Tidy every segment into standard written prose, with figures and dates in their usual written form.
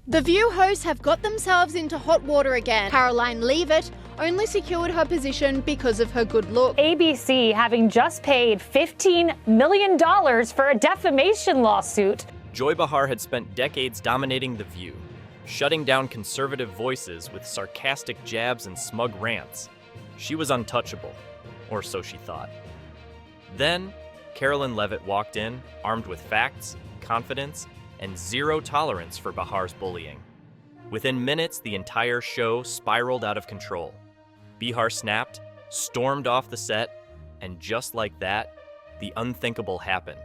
The View hosts have got themselves into hot water again. Karoline Leavitt only secured her position because of her good look. ABC having just paid $15 million for a defamation lawsuit. Joy Behar had spent decades dominating The View, shutting down conservative voices with sarcastic jabs and smug rants. She was untouchable, or so she thought. Then, Karoline Leavitt walked in, armed with facts, confidence, and zero tolerance for Behar's bullying. Within minutes, the entire show spiraled out of control. Behar snapped, stormed off the set, and just like that, the unthinkable happened.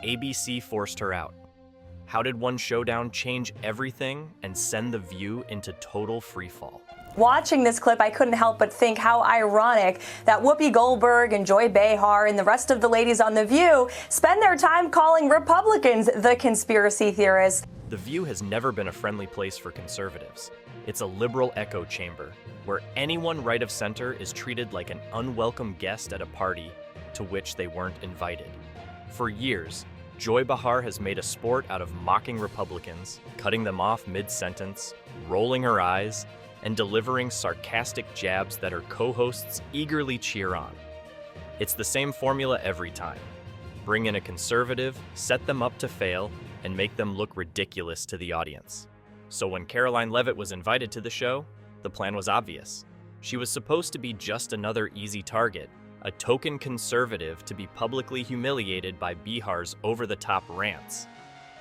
ABC forced her out. How did one showdown change everything and send The View into total freefall? Watching this clip, I couldn't help but think how ironic that Whoopi Goldberg and Joy Behar and the rest of the ladies on The View spend their time calling Republicans the conspiracy theorists. The View has never been a friendly place for conservatives. It's a liberal echo chamber, where anyone right of center is treated like an unwelcome guest at a party to which they weren't invited. For years, Joy Behar has made a sport out of mocking Republicans, cutting them off mid-sentence, rolling her eyes, and delivering sarcastic jabs that her co-hosts eagerly cheer on. It's the same formula every time. Bring in a conservative, set them up to fail, and make them look ridiculous to the audience. So when Karoline Leavitt was invited to the show, the plan was obvious. She was supposed to be just another easy target, a token conservative to be publicly humiliated by Behar's over-the-top rants.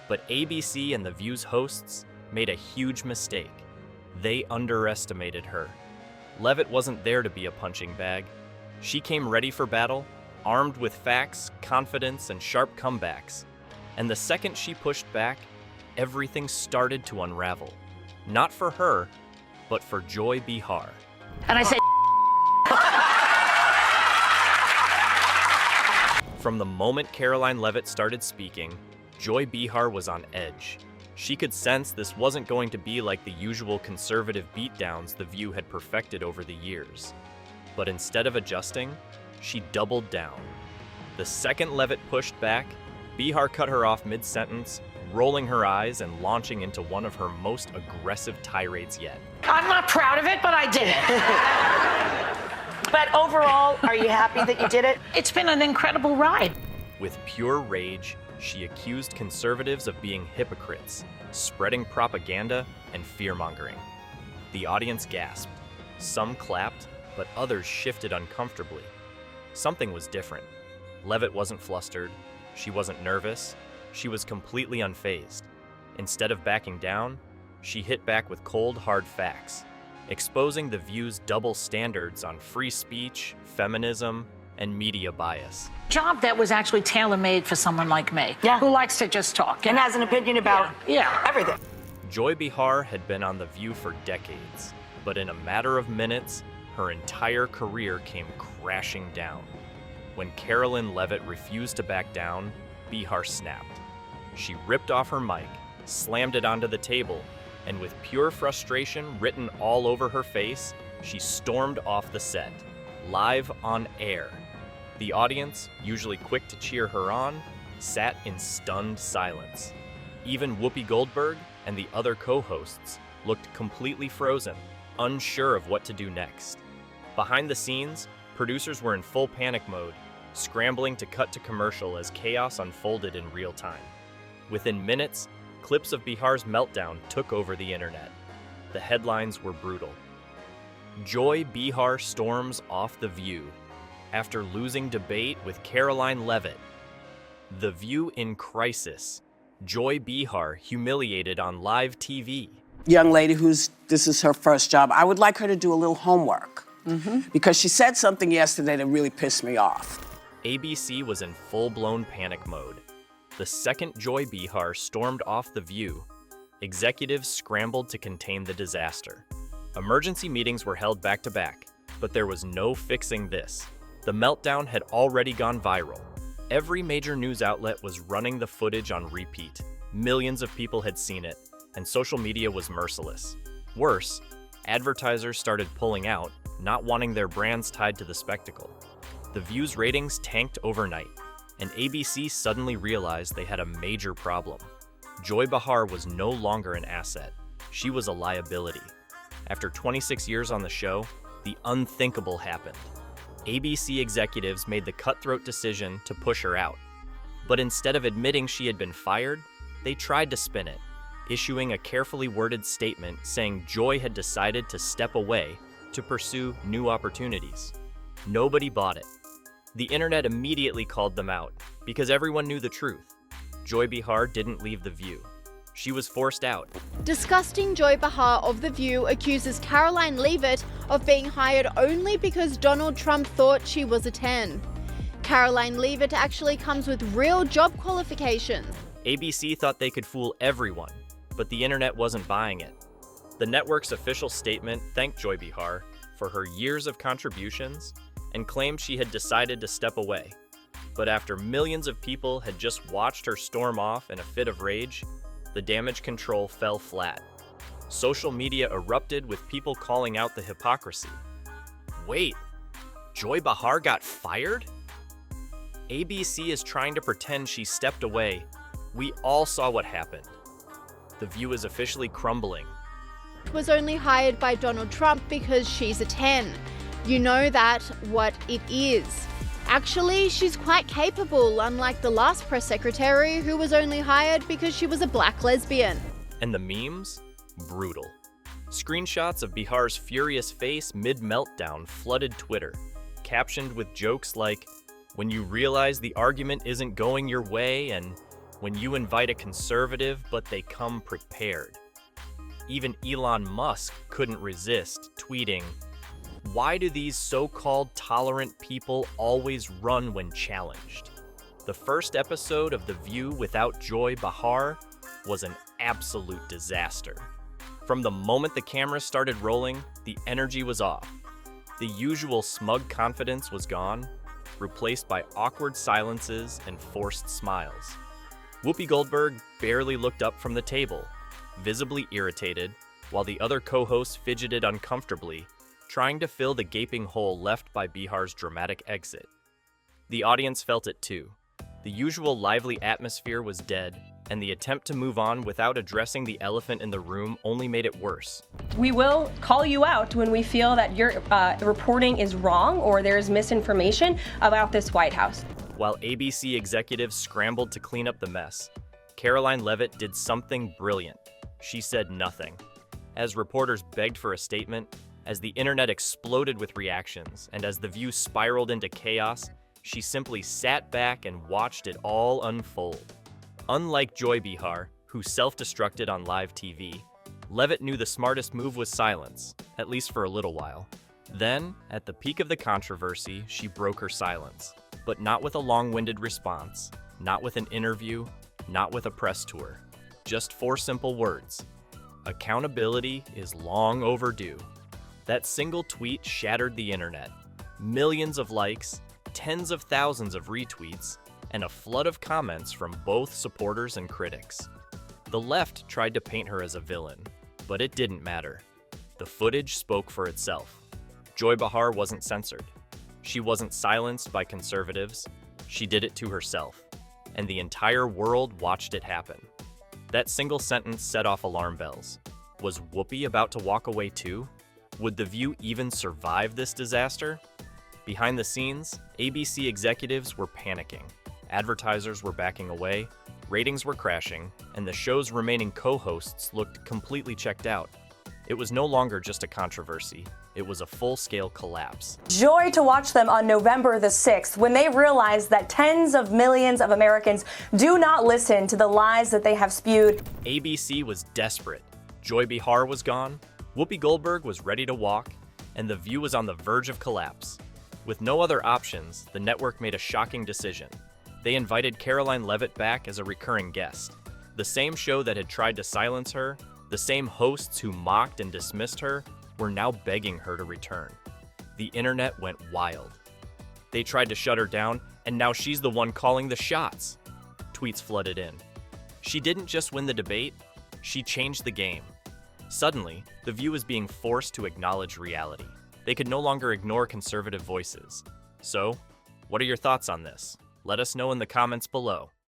But ABC and The View's hosts made a huge mistake. They underestimated her. Leavitt wasn't there to be a punching bag. She came ready for battle, armed with facts, confidence, and sharp comebacks. And the second she pushed back, everything started to unravel. Not for her, but for Joy Behar. And I said, From the moment Karoline Leavitt started speaking, Joy Behar was on edge. She could sense this wasn't going to be like the usual conservative beatdowns The View had perfected over the years. But instead of adjusting, she doubled down. The second Leavitt pushed back, Behar cut her off mid-sentence, rolling her eyes and launching into one of her most aggressive tirades yet. I'm not proud of it, but I did it. But overall, are you happy that you did it? It's been an incredible ride. With pure rage, she accused conservatives of being hypocrites, spreading propaganda and fear-mongering. The audience gasped. Some clapped, but others shifted uncomfortably. Something was different. Leavitt wasn't flustered. She wasn't nervous. She was completely unfazed. Instead of backing down, she hit back with cold, hard facts, exposing The View's double standards on free speech, feminism, and media bias. Job that was actually tailor-made for someone like me, who likes to just talk. And has an opinion about everything. Joy Behar had been on The View for decades, but in a matter of minutes, her entire career came crashing down. When Karoline Leavitt refused to back down, Behar snapped. She ripped off her mic, slammed it onto the table, and with pure frustration written all over her face, she stormed off the set, live on air. The audience, usually quick to cheer her on, sat in stunned silence. Even Whoopi Goldberg and the other co-hosts looked completely frozen, unsure of what to do next. Behind the scenes, producers were in full panic mode, scrambling to cut to commercial as chaos unfolded in real time. Within minutes, clips of Behar's meltdown took over the internet. The headlines were brutal. Joy Behar storms off The View after losing debate with Karoline Leavitt. The View in crisis. Joy Behar humiliated on live TV. Young lady this is her first job. I would like her to do a little homework because she said something yesterday that really pissed me off. ABC was in full-blown panic mode. The second Joy Behar stormed off The View, executives scrambled to contain the disaster. Emergency meetings were held back-to-back, but there was no fixing this. The meltdown had already gone viral. Every major news outlet was running the footage on repeat. Millions of people had seen it, and social media was merciless. Worse, advertisers started pulling out, not wanting their brands tied to the spectacle. The View's ratings tanked overnight, and ABC suddenly realized they had a major problem. Joy Behar was no longer an asset. She was a liability. After 26 years on the show, the unthinkable happened. ABC executives made the cutthroat decision to push her out. But instead of admitting she had been fired, they tried to spin it, issuing a carefully worded statement saying Joy had decided to step away to pursue new opportunities. Nobody bought it. The internet immediately called them out because everyone knew the truth. Joy Behar didn't leave The View. She was forced out. Disgusting Joy Behar of The View accuses Karoline Leavitt of being hired only because Donald Trump thought she was a 10. Karoline Leavitt actually comes with real job qualifications. ABC thought they could fool everyone, but the internet wasn't buying it. The network's official statement thanked Joy Behar for her years of contributions and claimed she had decided to step away. But after millions of people had just watched her storm off in a fit of rage, the damage control fell flat. Social media erupted with people calling out the hypocrisy. Wait, Joy Behar got fired? ABC is trying to pretend she stepped away. We all saw what happened. The View is officially crumbling. Was only hired by Donald Trump because she's a 10. You know that what it is. Actually, she's quite capable, unlike the last press secretary who was only hired because she was a black lesbian. And the memes? Brutal. Screenshots of Behar's furious face mid-meltdown flooded Twitter, captioned with jokes like, "When you realize the argument isn't going your way," and "When you invite a conservative but they come prepared." Even Elon Musk couldn't resist tweeting, "Why do these so-called tolerant people always run when challenged?" The first episode of The View without Joy Behar was an absolute disaster. From the moment the cameras started rolling, the energy was off. The usual smug confidence was gone, replaced by awkward silences and forced smiles. Whoopi Goldberg barely looked up from the table, visibly irritated, while the other co-hosts fidgeted uncomfortably, trying to fill the gaping hole left by Behar's dramatic exit. The audience felt it too. The usual lively atmosphere was dead, and the attempt to move on without addressing the elephant in the room only made it worse. We will call you out when we feel that your reporting is wrong or there's misinformation about this White House. While ABC executives scrambled to clean up the mess, Karoline Leavitt did something brilliant. She said nothing. As reporters begged for a statement, as the internet exploded with reactions, and as The View spiraled into chaos, she simply sat back and watched it all unfold. Unlike Joy Behar, who self-destructed on live TV, Leavitt knew the smartest move was silence, at least for a little while. Then, at the peak of the controversy, she broke her silence. But not with a long-winded response, not with an interview, not with a press tour. Just 4 simple words. Accountability is long overdue. That single tweet shattered the internet. Millions of likes, tens of thousands of retweets, and a flood of comments from both supporters and critics. The left tried to paint her as a villain, but it didn't matter. The footage spoke for itself. Joy Behar wasn't censored. She wasn't silenced by conservatives. She did it to herself, and the entire world watched it happen. That single sentence set off alarm bells. Was Whoopi about to walk away too? Would The View even survive this disaster? Behind the scenes, ABC executives were panicking. Advertisers were backing away, ratings were crashing, and the show's remaining co-hosts looked completely checked out. It was no longer just a controversy. It was a full-scale collapse. Joy to watch them on November the 6th when they realized that tens of millions of Americans do not listen to the lies that they have spewed. ABC was desperate. Joy Behar was gone, Whoopi Goldberg was ready to walk, and The View was on the verge of collapse. With no other options, the network made a shocking decision. They invited Karoline Leavitt back as a recurring guest. The same show that had tried to silence her, the same hosts who mocked and dismissed her, were now begging her to return. The internet went wild. They tried to shut her down, and now she's the one calling the shots. Tweets flooded in. She didn't just win the debate, she changed the game. Suddenly, The View was being forced to acknowledge reality. They could no longer ignore conservative voices. So, what are your thoughts on this? Let us know in the comments below.